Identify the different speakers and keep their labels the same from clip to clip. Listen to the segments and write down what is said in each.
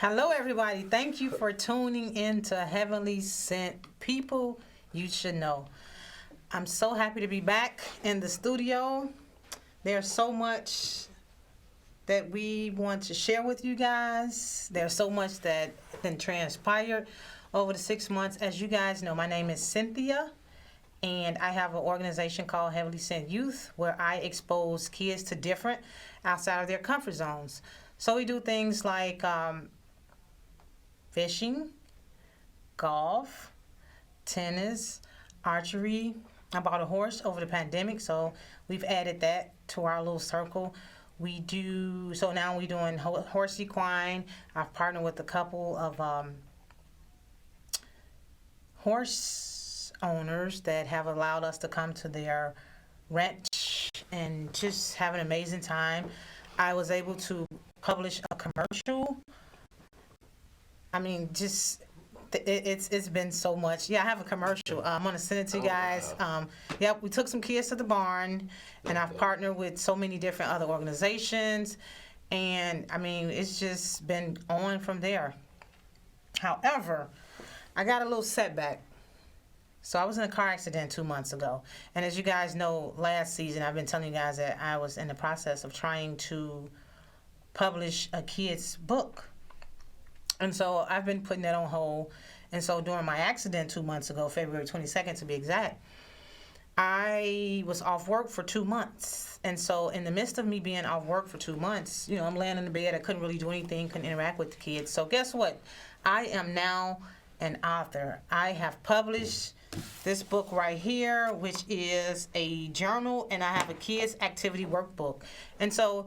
Speaker 1: Hello, everybody. Thank you for tuning in to Heavenly Sent People You Should Know. I'm so happy to be back in the studio. There's so much that we want to share with you guys. There's so much that been transpired over the 6 months. As you guys know, my name is Cynthia, and I have an organization called Heavenly Sent Youth where I expose kids to different outside of their comfort zones. So we do things like fishing, golf, tennis, archery. I bought a horse over the pandemic, so we've added that to our little circle. So now we're doing horse equine. I've partnered with a couple of horse owners that have allowed us to come to their ranch and just have an amazing time. I was able to publish a commercial. I mean, just it's been so much. Yeah, I have a commercial. I'm gonna send it to you guys. Yep, we took some kids to the barn, and I've partnered with so many different other organizations, and I mean, it's just been on from there. However, I got a little setback. So I was in a car accident 2 months ago, and as you guys know, last season I've been telling you guys that I was in the process of trying to publish a kid's book. And so I've been putting that on hold. And so during my accident 2 months ago, February 22nd to be exact, I was off work for 2 months. And so in the midst of me being off work for 2 months, I'm laying in the bed. I couldn't really do anything, couldn't interact with the kids. So guess what? I am now an author. I have published this book right here, which is a journal, and I have a kids activity workbook. And so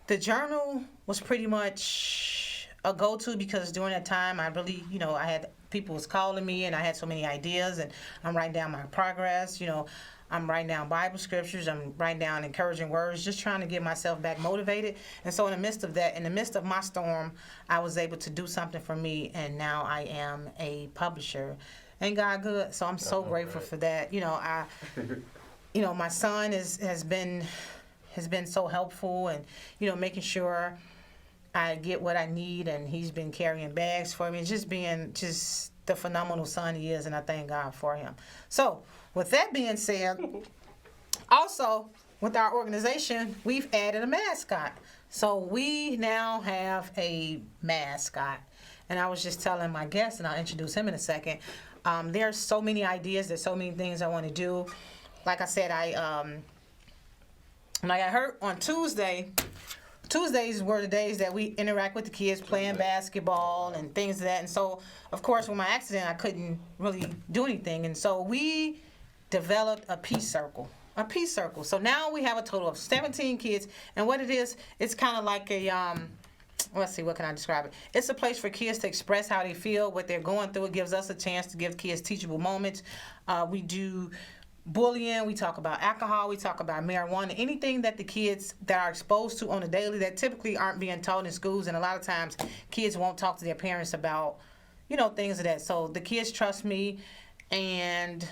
Speaker 1: the journal was pretty much a go-to because during that time I really, I had people was calling me and I had so many ideas, and I'm writing down my progress, I'm writing down Bible scriptures, I'm writing down encouraging words, just trying to get myself back motivated. And so in the midst of that, in the midst of my storm, I was able to do something for me, and now I am a publisher. Ain't God good? So I'm so grateful for that. My son has been so helpful, and making sure I get what I need, and he's been carrying bags for me, just being the phenomenal son he is, and I thank God for him. So with that being said, also with our organization, we've added a mascot. So we now have a mascot. And I was just telling my guest, and I'll introduce him in a second, there's so many ideas, there's so many things I want to do. Like I said, like I heard on Tuesdays were the days that we interact with the kids playing basketball and things like that. And so, of course, with my accident, I couldn't really do anything. And so we developed a peace circle. So now we have a total of 17 kids. And what it is, it's kind of like let's see, what can I describe it? It's a place for kids to express how they feel, what they're going through. It gives us a chance to give kids teachable moments. We do bullying, we talk about alcohol, we talk about marijuana, anything that the kids that are exposed to on a daily that typically aren't being taught in schools. And a lot of times kids won't talk to their parents about things of that. So the kids trust me, and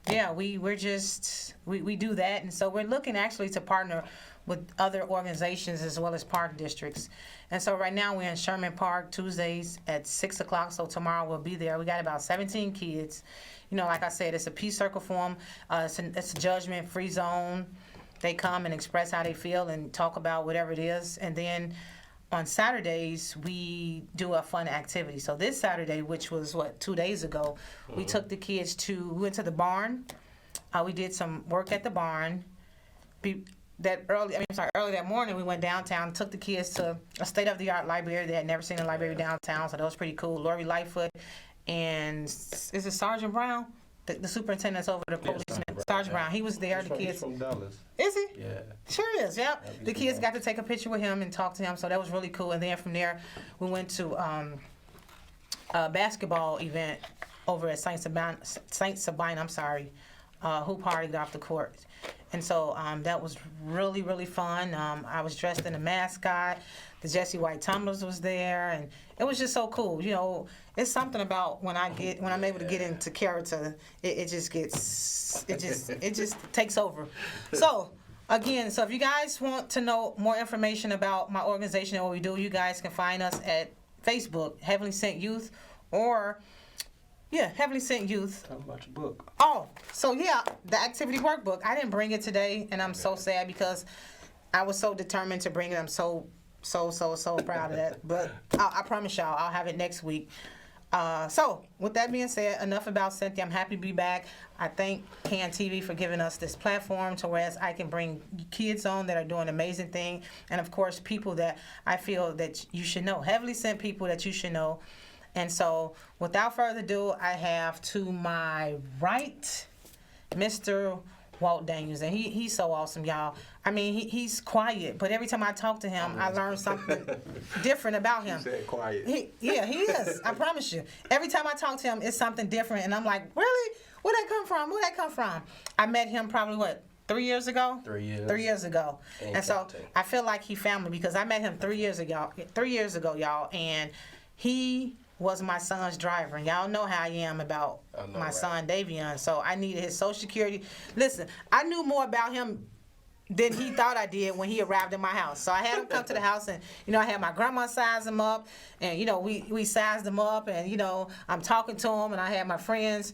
Speaker 1: yeah, we do that. And so we're looking actually to partner with other organizations as well as park districts. And so right now we're in Sherman Park Tuesdays at 6 o'clock. So tomorrow we'll be there. We got about 17 kids. Like I said, it's a peace circle for them. It's a judgment-free zone. They come and express how they feel and talk about whatever it is. And then on Saturdays, we do a fun activity. So this Saturday, which was, 2 days ago, we took the kids we went to the barn. We did some work at the barn. Early that morning, we went downtown, took the kids to a state-of-the-art library. They had never seen a library downtown, so that was pretty cool. Lori Lightfoot and is it Sergeant Brown? The superintendent's over the police. Sergeant Brown. He was there. The kids.
Speaker 2: From Dallas.
Speaker 1: Is he?
Speaker 2: Yeah.
Speaker 1: Sure is. Yep. The kids got to take a picture with him and talk to him, so that was really cool. And then from there, we went to a basketball event over at Saint Sabine. Who partied off the court. And so that was really, really fun. I was dressed in a mascot. The Jesse White Tumblers was there, and it was just so cool. It's something about when I'm able to get into character, it just takes over. So again, if you guys want to know more information about my organization and what we do, you guys can find us at Facebook, Heavenly Sent Youth, or Heavenly Sent Youth.
Speaker 2: Talk about your book.
Speaker 1: Oh, so yeah, the activity workbook. I didn't bring it today, and I'm so sad because I was so determined to bring it. I'm so proud of that. But I promise y'all, I'll have it next week. So, with that being said, enough about Cynthia. I'm happy to be back. I thank CAN TV for giving us this platform to where I can bring kids on that are doing amazing things, and of course, people that I feel that you should know, heavily sent people that you should know. And so, without further ado, I have to my right, Mr. Walt Daniels, and he's so awesome, y'all. I mean, he's quiet, but every time I talk to him, I learn something different about him.
Speaker 2: You said quiet.
Speaker 1: He is. I promise you. Every time I talk to him, it's something different, and I'm like, really? Where'd that come from? Where'd that come from? I met him probably, 3 years ago?
Speaker 2: 3 years.
Speaker 1: 3 years ago. And so I feel like he found me because I met him 3 years ago. 3 years ago, y'all, and he was my son's driver, and y'all know how I am about my son Davion. So I needed his Social Security. Listen, I knew more about him than he thought I did when he arrived in my house. So I had him come to the house, and I had my grandma size him up, and we sized him up, and I'm talking to him, and I had my friends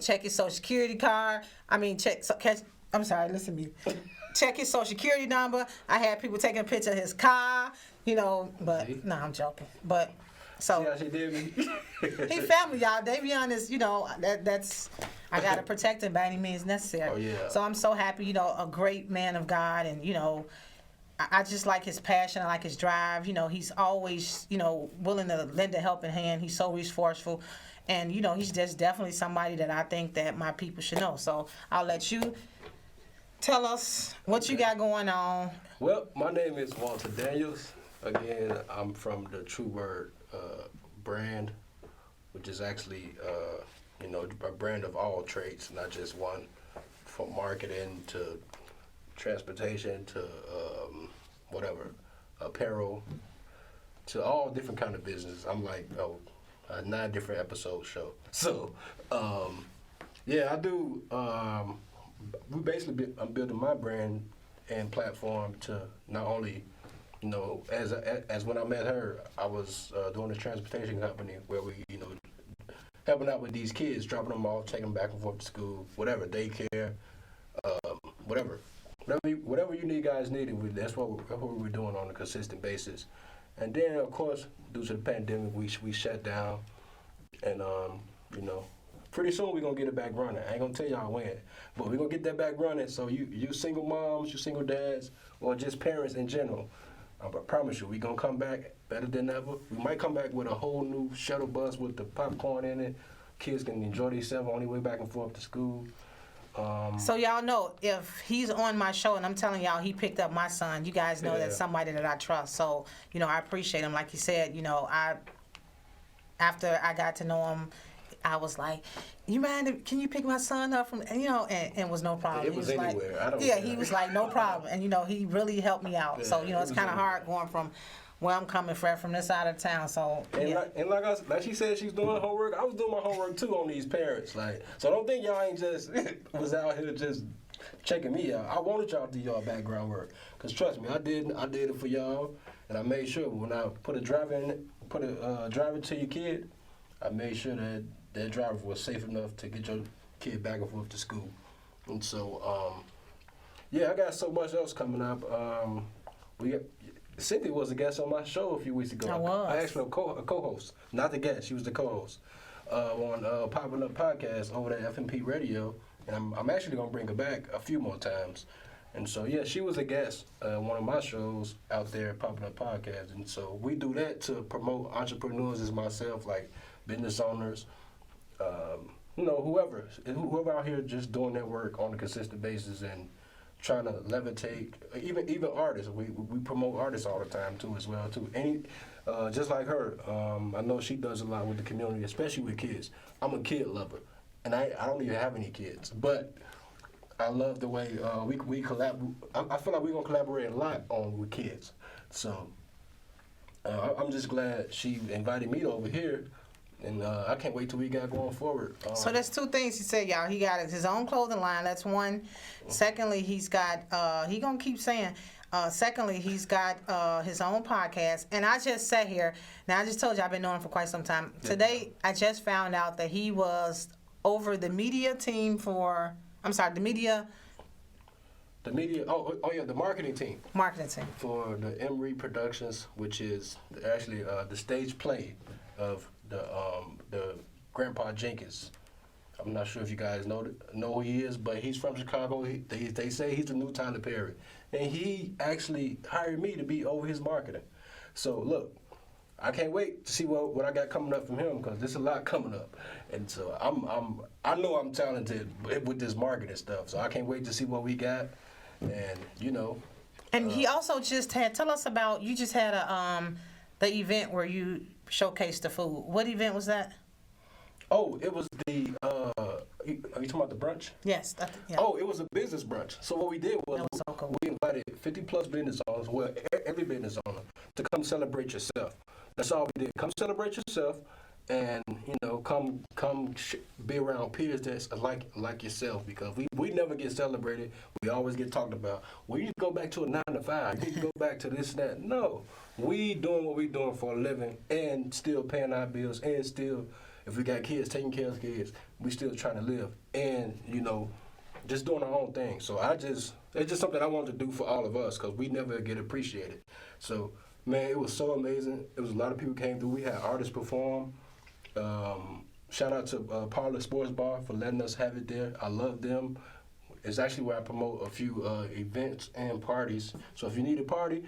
Speaker 1: check his Social Security card. I'm sorry, listen to me. Check his Social Security number. I had people taking a picture of his car, but no, I'm joking. But so
Speaker 2: see how she did me?
Speaker 1: he family, y'all. Davion is, that's I gotta protect him by any means necessary.
Speaker 2: Oh yeah.
Speaker 1: So I'm so happy, a great man of God, and I just like his passion. I like his drive. He's always, willing to lend a helping hand. He's so resourceful, and he's just definitely somebody that I think that my people should know. So I'll let you tell us what you got going on.
Speaker 2: Well, my name is Walter Daniels. Again, I'm from the True Word brand, which is actually a brand of all trades, not just one, from marketing to transportation to whatever, apparel, to all different kind of business. I'm like a 9 different episode show. So I do. I'm building my brand and platform to not only as when I met her, I was doing a transportation company where we, helping out with these kids, dropping them off, taking them back and forth to school, whatever, daycare, whatever you need, guys needed. That's what we're doing on a consistent basis. And then, of course, due to the pandemic, we shut down, and pretty soon we're gonna get it back running. I ain't gonna tell y'all when, but we're gonna get that back running. So you single moms, you single dads, or just parents in general, I promise you, we're going to come back better than ever. We might come back with a whole new shuttle bus with the popcorn in it. Kids can enjoy themselves on their way back and forth to school.
Speaker 1: So y'all know, if he's on my show and I'm telling y'all he picked up my son, you guys know that's somebody that I trust. So, I appreciate him. Like you said, after I got to know him, I was like, you mind, can you pick my son up from, and it was no problem.
Speaker 2: It was anywhere.
Speaker 1: Like,
Speaker 2: I don't
Speaker 1: yeah, he was like, no problem. And, he really helped me out. So, it's kind of hard going from where I'm coming from this side of town. So,
Speaker 2: like she said, she's doing homework. I was doing my homework too on these parents. So don't think y'all ain't just was out here just checking me out. I wanted y'all to do y'all background work. Cause trust me, I did it for y'all, and I made sure when I put a driver to your kid, I made sure that driver was safe enough to get your kid back and forth to school. And so, I got so much else coming up. Cynthia was a guest on my show a few weeks ago.
Speaker 1: I was.
Speaker 2: I actually a co-host, not the guest. She was the co-host on Popping Up Podcast over at FMP Radio, and I'm actually gonna bring her back a few more times. And so she was a guest on one of my shows out there at Popping Up Podcast, and so we do that to promote entrepreneurs as myself, like business owners, whoever out here just doing their work on a consistent basis and trying to levitate, even artists. We promote artists all the time too, as well too. Just like her, I know she does a lot with the community, especially with kids. I'm a kid lover, and I don't even have any kids, but I love the way we collab. I feel like we're gonna collaborate a lot with kids. So I'm just glad she invited me over here. And I can't wait till we got going forward.
Speaker 1: So there's 2 things he said, y'all. He got his own clothing line. That's one. Secondly, he's got, he gonna keep saying, Secondly, he's got his own podcast. And I just sat here. Now, I just told you I've been knowing him for quite some time.
Speaker 2: Yeah.
Speaker 1: Today, I just found out that he was over the media team for, the media
Speaker 2: the marketing team
Speaker 1: marketing team.
Speaker 2: for the Emery Productions, which is actually the stage play of the Grandpa Jenkins. I'm not sure if you guys know who he is, but he's from Chicago. They say he's the new Tyler Perry, and he actually hired me to be over his marketing. So look, I can't wait to see what I got coming up from him, because there's a lot coming up, and so I know I'm talented with this marketing stuff. So I can't wait to see what we got, and
Speaker 1: And he also just tell us about, you just had the event where you showcased the food. What event was that?
Speaker 2: Oh, it was the. Are you talking about the brunch?
Speaker 1: Yes. Yeah.
Speaker 2: Oh, it was a business brunch. So what we did was,
Speaker 1: That was so cool.
Speaker 2: we invited 50 plus business owners, well, every business owner, to come celebrate yourself. That's all we did. Come celebrate yourself, and come be around peers that's like yourself, because we never get celebrated. We always get talked about. We need to go back to a 9 to 5. We need to go back to this and that. No, we doing what we doing for a living, and still paying our bills, and still, if we got kids, taking care of kids, we still trying to live, and just doing our own thing. So it's just something I wanted to do for all of us, because we never get appreciated. So man, it was so amazing. It was a lot of people came through. We had artists perform. Shout out to Parlor Sports Bar for letting us have it there. I love them. It's actually where I promote a few events and parties. So if you need a party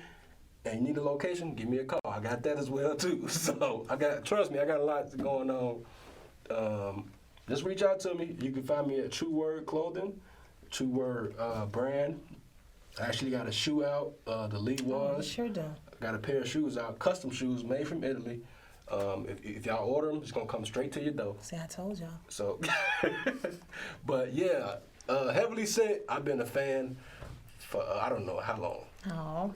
Speaker 2: and you need a location, give me a call. I got that as well too. So trust me, I got a lot going on. Just reach out to me. You can find me at True Word Clothing, True Word brand. I actually got a shoe out, the Lee ones.
Speaker 1: Sure do.
Speaker 2: Got a pair of shoes out, custom shoes made from Italy. If y'all order them, it's gonna come straight to your door.
Speaker 1: See, I told y'all.
Speaker 2: So, but yeah, Heavily Cynt, I've been a fan for I don't know how long.
Speaker 1: Oh.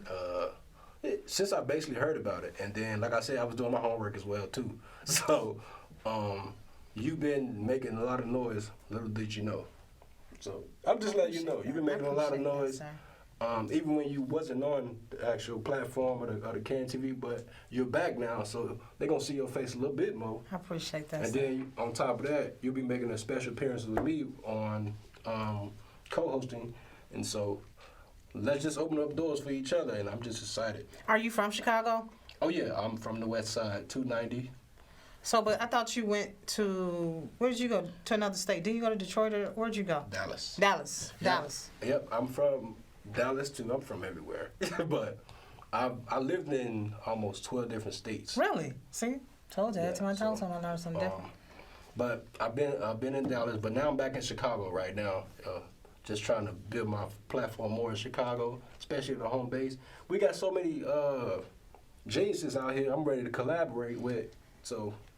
Speaker 2: Since I basically heard about it, and then like I said, I was doing my homework as well too. So, you've been making a lot of noise. Little did you know. So I'm just letting you know, you've been making a lot of noise. Even when you wasn't on the actual platform or the CAN TV, but you're back now, so they're going to see your face a little bit more.
Speaker 1: I appreciate that.
Speaker 2: And then on top of that, you'll be making a special appearance with me on co-hosting. And so let's just open up doors for each other, and I'm just excited.
Speaker 1: Are you from Chicago?
Speaker 2: Oh, yeah, I'm from the west side, 290.
Speaker 1: So, but I thought you went to, where did you go? To another state. Did you go to Detroit, or where'd you go?
Speaker 2: Dallas.
Speaker 1: Dallas.
Speaker 2: Yep.
Speaker 1: Dallas.
Speaker 2: Yep, I'm from Dallas too. I'm from everywhere. But I lived in almost 12 different states.
Speaker 1: Really? See? Told you. Every time I
Speaker 2: so,
Speaker 1: told someone I learned something different.
Speaker 2: But I've been in Dallas, but now I'm back in Chicago right now. Just trying to build my platform more in Chicago, especially the home base. We got so many geniuses out here I'm ready to collaborate with.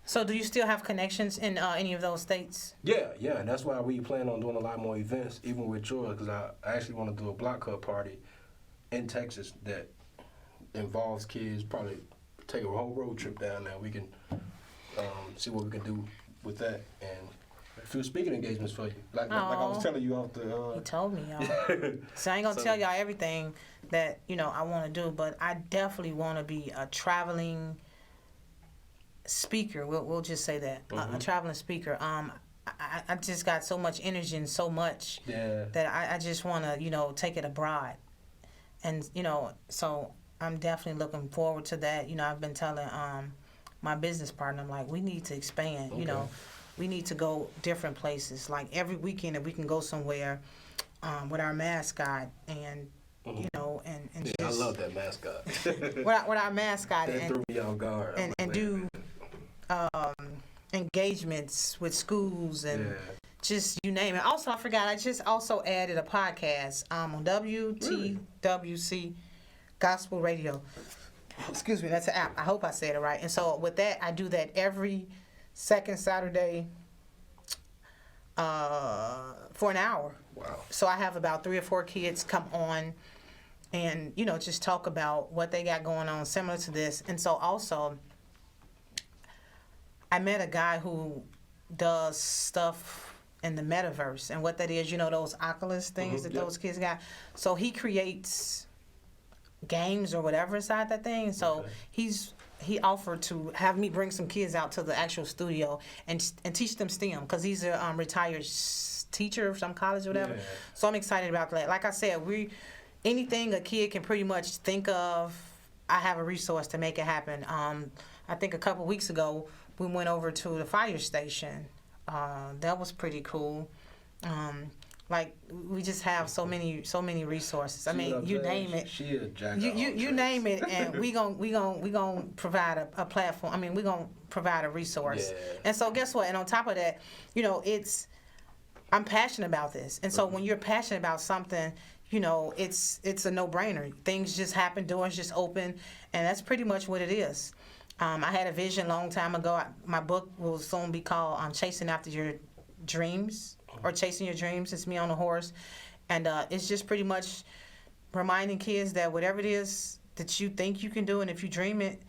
Speaker 1: So do you still have connections in any of those states?
Speaker 2: Yeah, and that's why we plan on doing a lot more events, even with yours, because I actually want to do a block club party in Texas that involves kids, probably take a whole road trip down there. We can see what we can do with that, and a few speaking engagements for you. Like I was telling you off the...
Speaker 1: He told me, y'all. So I ain't going to tell y'all everything that, I want to do, but I definitely want to be a traveling speaker. We'll just say that. A traveling speaker. I just got so much energy and so much that I just want to, take it abroad. And, so I'm definitely looking forward to that. I've been telling my business partner, I'm like, we need to expand, we need to go different places. Like every weekend, if we can go somewhere with our mascot and, and
Speaker 2: yeah,
Speaker 1: just...
Speaker 2: I love that mascot.
Speaker 1: with our mascot.
Speaker 2: That threw me off guard.
Speaker 1: And do engagements with schools and just you name it. Also, I forgot, I just also added a podcast on WTWC Gospel Radio. Excuse me, that's an app. I hope I said it right. And so with that, I do that every second Saturday for an hour.
Speaker 2: Wow.
Speaker 1: So I have about 3 or 4 kids come on and, just talk about what they got going on similar to this. And so also, I met a guy who does stuff in the metaverse, and what that is, those Oculus things that those kids got. So he creates games or whatever inside that thing. So
Speaker 2: Okay.
Speaker 1: he offered to have me bring some kids out to the actual studio and teach them STEM because he's a retired teacher of some college or whatever.
Speaker 2: Yeah.
Speaker 1: So I'm excited about that. Like I said, anything a kid can pretty much think of, I have a resource to make it happen. I think a couple weeks ago we went over to the fire station. That was pretty cool. Like we just have so many resources. I mean, you name it.
Speaker 2: She a jack.
Speaker 1: You name it, and we gon' provide a platform. I mean, we gon' provide a resource.
Speaker 2: Yeah.
Speaker 1: And so guess what? And on top of that, I'm passionate about this. And so when you're passionate about something, it's a no-brainer. Things just happen, doors just open, and that's pretty much what it is. I had a vision a long time ago. My book will soon be called Chasing After Your Dreams, or Chasing Your Dreams. It's me on a horse. And it's just pretty much reminding kids that whatever it is that you think you can do, and if you dream it,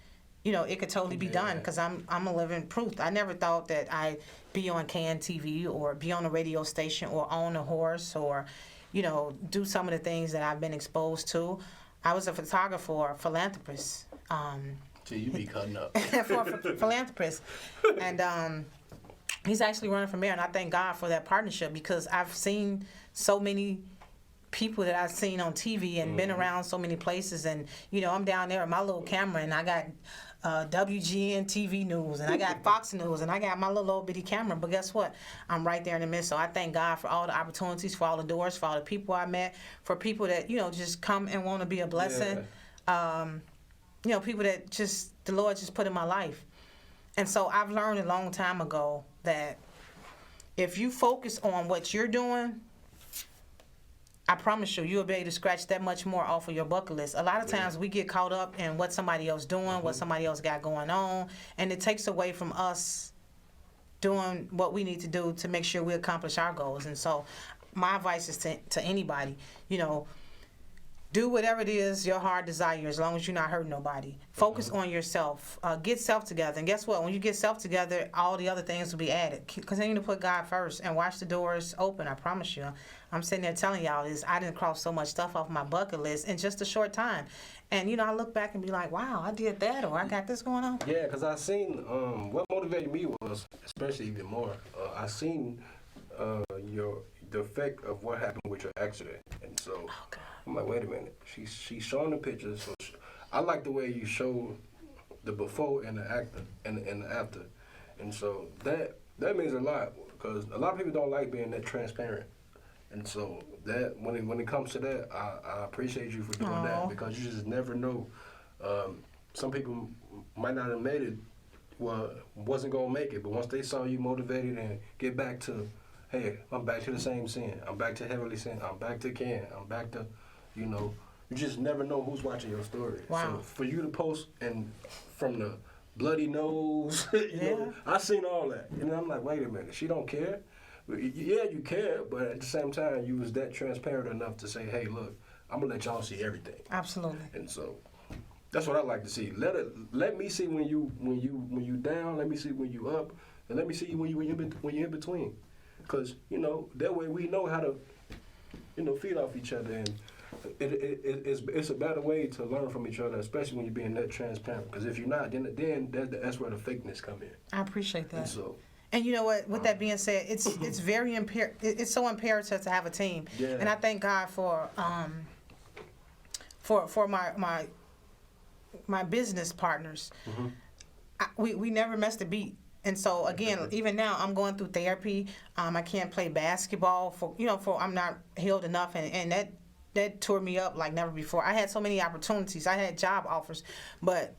Speaker 1: it could totally be done, because I'm a living proof. I never thought that I'd be on CAN TV or be on a radio station or own a horse or, do some of the things that I've been exposed to. I was a photographer or a philanthropist.
Speaker 2: So you be cutting up.
Speaker 1: For a philanthropist. And he's actually running for mayor, and I thank God for that partnership, because I've seen so many people that I've seen on TV and been around so many places, and I'm down there with my little camera, and I got WGN TV News, and I got Fox News, and I got my little old bitty camera. But guess what? I'm right there in the midst. So I thank God for all the opportunities, for all the doors, for all the people I met, for people that just come and want to be a blessing. People that the Lord just put in my life. And so I've learned a long time ago that if you focus on what you're doing, I promise you'll be able to scratch that much more off of your bucket list. A lot of times we get caught up in what somebody else doing, what somebody else got going on, and it takes away from us doing what we need to do to make sure we accomplish our goals. And so my advice is to anybody, do whatever it is your heart desires, as long as you're not hurting nobody. Focus on yourself. Get self together. And guess what? When you get self together, all the other things will be added. Continue to put God first and watch the doors open. I promise you. I'm sitting there telling y'all this. I didn't cross so much stuff off my bucket list in just a short time. And, I look back and be like, wow, I did that, or I got this going on.
Speaker 2: Yeah, because I seen what motivated me was, especially even more, I seen the effect of what happened with your accident. And so I'm like, wait a minute. She's showing the pictures. So I like the way you show the before and the after. And so that means a lot, because a lot of people don't like being that transparent. And so that when it comes to that, I appreciate you for doing that, because you just never know. Some people might not have made it, wasn't going to make it, but once they saw you motivated and get back to, hey, I'm back to the same sin. I'm back to heavenly sin. I'm back to CAN. I'm back to, you just never know who's watching your story.
Speaker 1: Wow.
Speaker 2: So for you to post and from the bloody nose,
Speaker 1: Yeah.
Speaker 2: I seen all that. And I'm like, wait a minute, she don't care? Yeah, you care, but at the same time, you was that transparent enough to say, hey, look, I'm going to let y'all see everything.
Speaker 1: Absolutely.
Speaker 2: And so that's what I like to see. Let me see when you down, let me see when you up, and let me see when you in between. Because, that way we know how to, feed off each other. And it's a better way to learn from each other, especially when you're being that transparent. Because if you're not, then that's where the fakeness come in.
Speaker 1: I appreciate that.
Speaker 2: And so,
Speaker 1: and you know what? With that being said, it's very it's so imperative to have a team.
Speaker 2: Yeah.
Speaker 1: And I thank God for my business partners. We never missed a beat. And so again, even now I'm going through therapy. I can't play basketball for I'm not healed enough, and that tore me up like never before. I had so many opportunities. I had job offers, but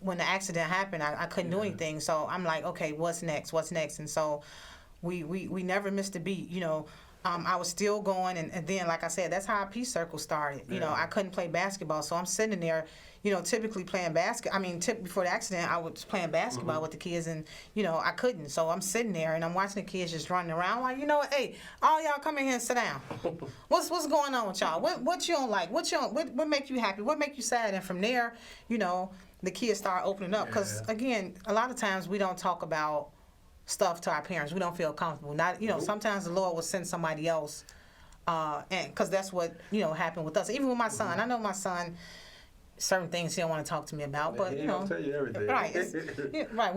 Speaker 1: when the accident happened, I couldn't do anything. So I'm like, okay, what's next? And so we never missed a beat. I was still going, and then, like I said, that's how our Peace Circle started. I couldn't play basketball, so I'm sitting there, typically playing before the accident, I was playing basketball with the kids, and, I couldn't. So I'm sitting there, and I'm watching the kids just running around. Like, what? Hey, all y'all come in here and sit down. What's going on with y'all? What you don't like? What make you happy? What make you sad? And from there, the kids start opening up. Because, again, a lot of times we don't talk about stuff to our parents. We don't feel comfortable. Sometimes the Lord will send somebody else, and because that's what happened with us. Even with my son, I know my son, certain things he don't want to talk to me about, but
Speaker 2: He
Speaker 1: you know,
Speaker 2: don't tell you everything.
Speaker 1: right? Yeah, right.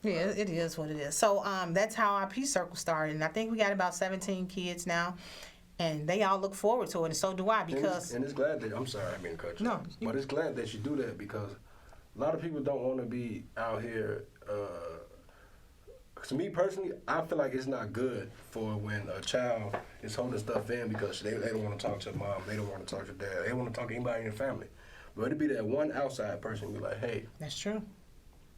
Speaker 1: Yeah, it is what it is. So that's how our Peace Circle started, and I think we got about 17 kids now, and they all look forward to it, and so do I, because
Speaker 2: and it's glad that I'm sorry, I mean to cut you.
Speaker 1: No,
Speaker 2: but it's glad that you do that because a lot of people don't want to be out here. To me personally, I feel like it's not good for when a child is holding stuff in because they don't want to talk to mom, they don't want to talk to dad, they don't want to talk to anybody in their family. But it'd be that one outside person be like, hey.
Speaker 1: that's true.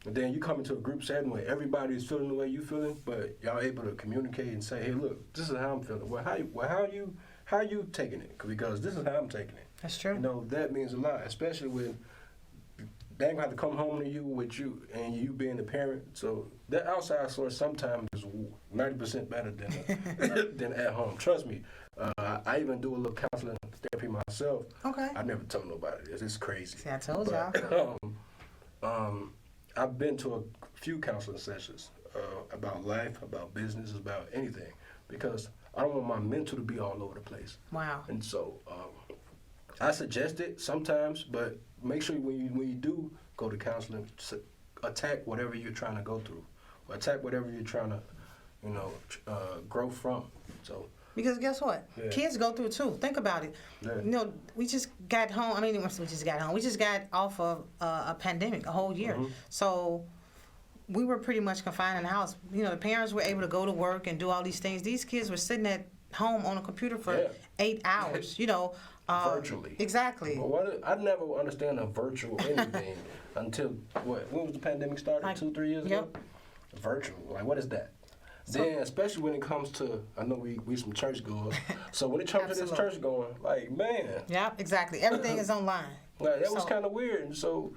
Speaker 2: And then you come into a group setting where everybody is feeling the way you feeling, but y'all able to communicate and say, hey, look, this is how I'm feeling. Well, how you taking it? Because this is how I'm taking it.
Speaker 1: That's true.
Speaker 2: You know, that means a lot, especially when they ain't gonna have to come home to you with you and you being the parent. So that outside source sometimes is 90% better than than at home. Trust me. I even do a little counseling therapy myself.
Speaker 1: Okay.
Speaker 2: I never told nobody this. It's crazy.
Speaker 1: See, I told y'all.
Speaker 2: I've been to a few counseling sessions about life, about business, about anything, because I don't want my mental to be all over the place.
Speaker 1: Wow.
Speaker 2: And so I suggest it sometimes, but make sure when you do go to counseling, attack whatever you're trying to go through, or attack whatever you're trying to, grow from. So.
Speaker 1: Because guess what?
Speaker 2: Yeah.
Speaker 1: Kids go through it too. Think about it.
Speaker 2: Yeah.
Speaker 1: You know, we just got home. I mean, we just got home. We just got off of a pandemic, a whole year.
Speaker 2: Mm-hmm.
Speaker 1: So we were pretty much confined in the house. You know, the parents were able to go to work and do all these things. These kids were sitting at home on a computer for 8 hours. You know,
Speaker 2: virtually.
Speaker 1: Exactly.
Speaker 2: Well, I never understand a virtual anything until when was the pandemic started?
Speaker 1: Like,
Speaker 2: 2-3 years ago. Virtual. Like, what is that? So, then, especially when it comes to, I know we some church goers. So when it comes to this church going, like, man.
Speaker 1: Yeah, exactly. Everything is online.
Speaker 2: Like, that was kind of weird. And so,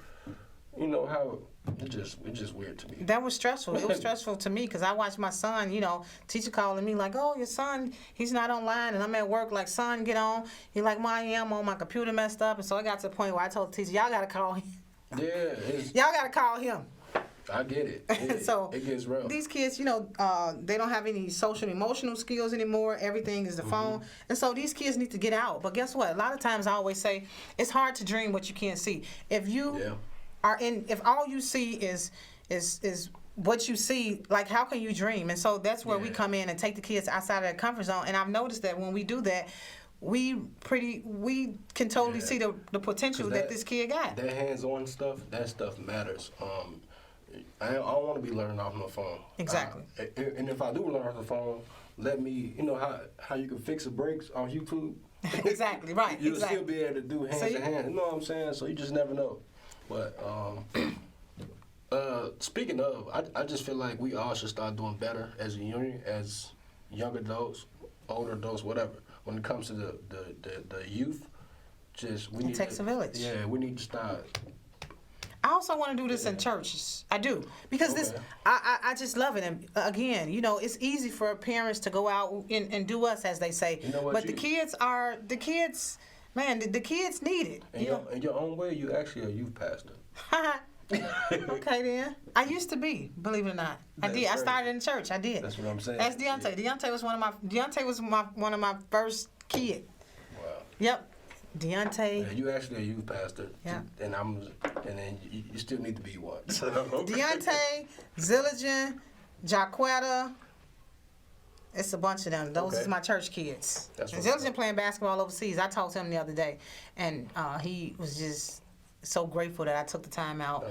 Speaker 2: you know how it's just weird to me.
Speaker 1: That was stressful. It was stressful to me because I watched my son, you know, teacher calling me like, oh, your son, he's not online. And I'm at work like, son, get on. He like, I am on, my computer messed up. And so I got to the point where I told the teacher, y'all got to call him.
Speaker 2: Yeah.
Speaker 1: Y'all got to call him.
Speaker 2: I get it.
Speaker 1: So
Speaker 2: it gets real.
Speaker 1: These kids, you know, they don't have any social and emotional skills anymore. Everything is the phone. And so these kids need to get out. But guess what? A lot of times I always say, it's hard to dream what you can't see. If you if all you see is what you see, like, how can you dream? And so that's where we come in and take the kids outside of their comfort zone. And I've noticed that when we do that, we can totally see the potential that this kid got.
Speaker 2: That hands-on stuff, that stuff matters. I don't want to be learning off my phone.
Speaker 1: Exactly.
Speaker 2: And if I do learn off the phone, let me, you know how you can fix the brakes on YouTube.
Speaker 1: Exactly, right.
Speaker 2: You'll still be able to do hand to hand. You know what I'm saying? So you just never know. But speaking of, I just feel like we all should start doing better as a union, as young adults, older adults, whatever. When it comes to the youth, it
Speaker 1: takes a village.
Speaker 2: Yeah, we need to start.
Speaker 1: I also want to do this in churches. I do. Because this, I just love it. And again, you know, it's easy for parents to go out and do us, as they say.
Speaker 2: You know what,
Speaker 1: but the kids, man, the kids need it.
Speaker 2: In your own way, you're actually a youth pastor.
Speaker 1: Okay, then. I used to be, believe it or not. I did. I started in church. I did.
Speaker 2: That's what I'm saying.
Speaker 1: That's Deontay. Deontay was one of my first kid.
Speaker 2: Wow.
Speaker 1: Yep. Deontay.
Speaker 2: Yeah, you actually a youth pastor.
Speaker 1: Yeah.
Speaker 2: And then you still need to be one. So.
Speaker 1: Deontay, Zilligan, Jaquetta. It's a bunch of them. Those is my church kids.
Speaker 2: That's
Speaker 1: and Zilligan playing basketball overseas. I talked to him the other day, and he was just so grateful that I took the time out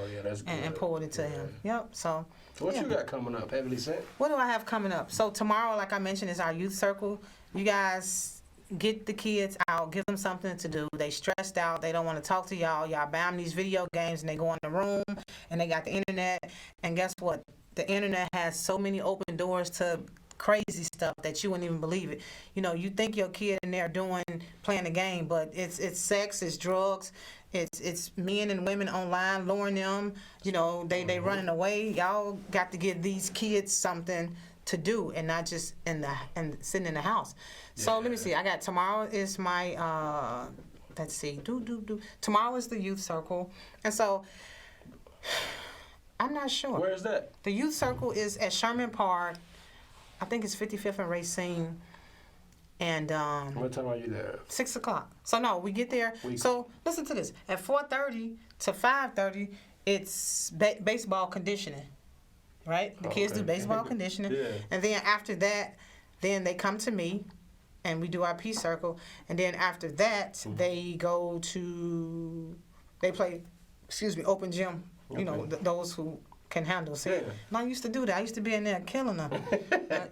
Speaker 1: and poured it to him. Yep. So
Speaker 2: what you got coming up, Heavily Cynt?
Speaker 1: What do I have coming up? So tomorrow, like I mentioned, is our youth circle. You guys get the kids out, give them something to do. They stressed out. They don't want to talk to y'all. Y'all buy them these video games, and they go in the room, and they got the internet. And guess what? The internet has so many open doors to crazy stuff that you wouldn't even believe it. You know, you think your kid in there playing a game, but it's sex, it's drugs, it's men and women online luring them. You know, they running away. Y'all got to give these kids something to do and not just sitting in the house. So let me see. I got tomorrow is my let's see. Tomorrow is the youth circle, and so I'm not sure.
Speaker 2: Where is that?
Speaker 1: The youth circle is at Sherman Park. I think it's 55th and Racine. And
Speaker 2: What time are you there?
Speaker 1: 6 o'clock. So no, we get there. So listen to this. At 4:30 to 5:30, it's baseball conditioning, right? The kids do baseball conditioning, and then after that, then they come to me, and we do our peace circle, and then after that, they play, open gym. You know, those who can handle. See, and I used to do that. I used to be in there killing them.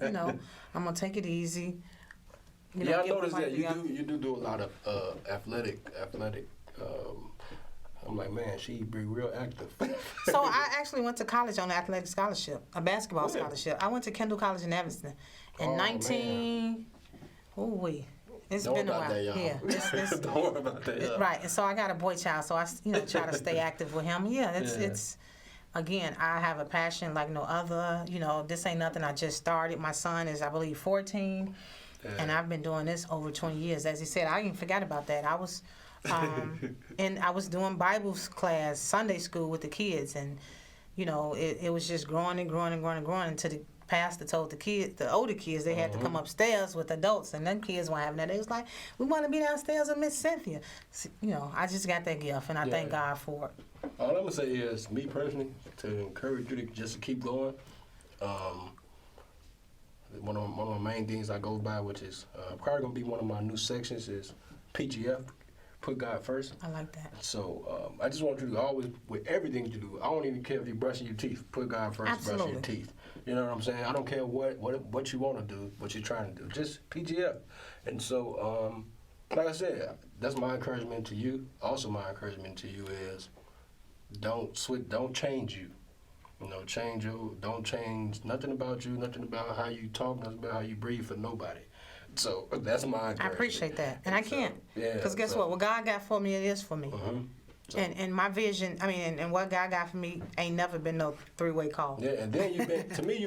Speaker 1: You know, I'm gonna take it easy. You know,
Speaker 2: I noticed that you do a lot of athletic. I'm like, man, she be real active.
Speaker 1: So I actually went to college on an athletic scholarship, a basketball scholarship. I went to Kendall College in Evanston in 19. It's
Speaker 2: Don't
Speaker 1: been a
Speaker 2: about
Speaker 1: while.
Speaker 2: that, y'all.
Speaker 1: Yeah,
Speaker 2: Don't worry about that.
Speaker 1: Right, and so I got a boy child, so I try to stay active with him. Yeah, it's again, I have a passion like no other. You know, this ain't nothing I just started. My son is, I believe, 14. And I've been doing this over 20 years. As he said, I even forgot about that. I was, and I was doing Bible class, Sunday school with the kids, and you know, it was just growing and growing and growing and growing until the pastor told the older kids, they had to come upstairs with adults, and them kids weren't having that. They was like, we want to be downstairs with Miss Cynthia. So, you know, I just got that gift, and I thank God for it.
Speaker 2: All I'm gonna say is, me personally, to encourage you to just keep going. One of my main things I go by, which is probably gonna be one of my new sections, is PGF, put God first.
Speaker 1: I like that.
Speaker 2: So I just want you to always, with everything you do, I don't even care if you're brushing your teeth, put God first.
Speaker 1: Absolutely.
Speaker 2: Brush your teeth. You know what I'm saying? I don't care what you want to do, what you're trying to do, just PGF. And so, like I said, that's my encouragement to you. Also, my encouragement to you is, don't change you. You know, don't change nothing about you, nothing about how you talk, nothing about how you breathe for nobody. So that's my encouragement.
Speaker 1: I appreciate that, and I can't.
Speaker 2: Yeah.
Speaker 1: Because guess what? What God got for me, it is for me. So. And my vision, and what God got for me ain't never been no three-way call.
Speaker 2: Yeah, and then you've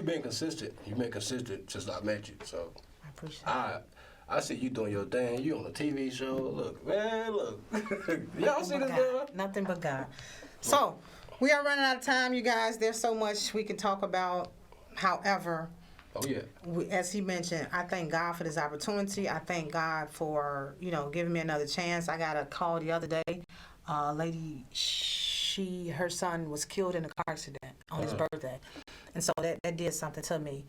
Speaker 2: been consistent. You've been consistent since I met you. So
Speaker 1: I appreciate that.
Speaker 2: I see you doing your thing. You on a TV show. Look, man, look. Y'all see this girl?
Speaker 1: Nothing but God. So. We are running out of time, you guys. There's so much we can talk about. However, as he mentioned, I thank God for this opportunity. I thank God for, giving me another chance. I got a call the other day. A lady, her son was killed in a car accident on his birthday. And so that did something to me.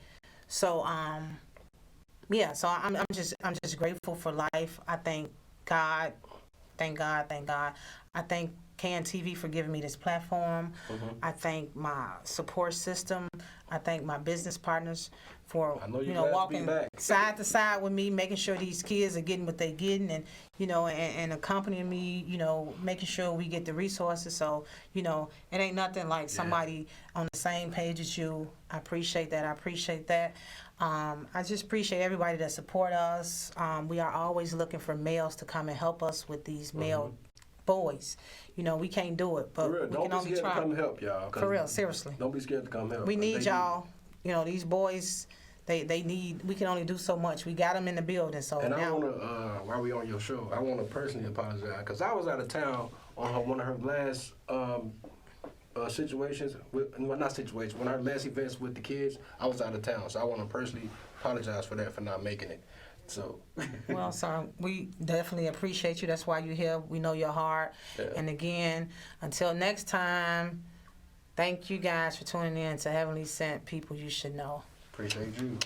Speaker 1: So, so I'm just grateful for life. I thank God. Thank God. I thank KNTV for giving me this platform. I thank my support system. I thank my business partners for walking side to side with me, making sure these kids are getting what they're getting, and and accompanying me, making sure we get the resources. So it ain't nothing like somebody on the same page as you. I appreciate that. I just appreciate everybody that support us. We are always looking for males to come and help us with these male boys. We can't do it, but we can only try. Don't be scared
Speaker 2: to come help, y'all.
Speaker 1: For real, seriously.
Speaker 2: Don't be scared to come help.
Speaker 1: We need y'all. These boys, they need, we can only do so much. We got them in the building, so
Speaker 2: and
Speaker 1: now.
Speaker 2: I want to, while we on your show, I want to personally apologize, because I was out of town on one of her last situations, one of her last events with the kids. I was out of town, so I want to personally apologize for that, for not making it. So.
Speaker 1: Well, sir, we definitely appreciate you. That's why you're here. We know your heart. Yeah. And again, until next time, thank you guys for tuning in to Heavenly Sent People You Should Know.
Speaker 2: Appreciate you.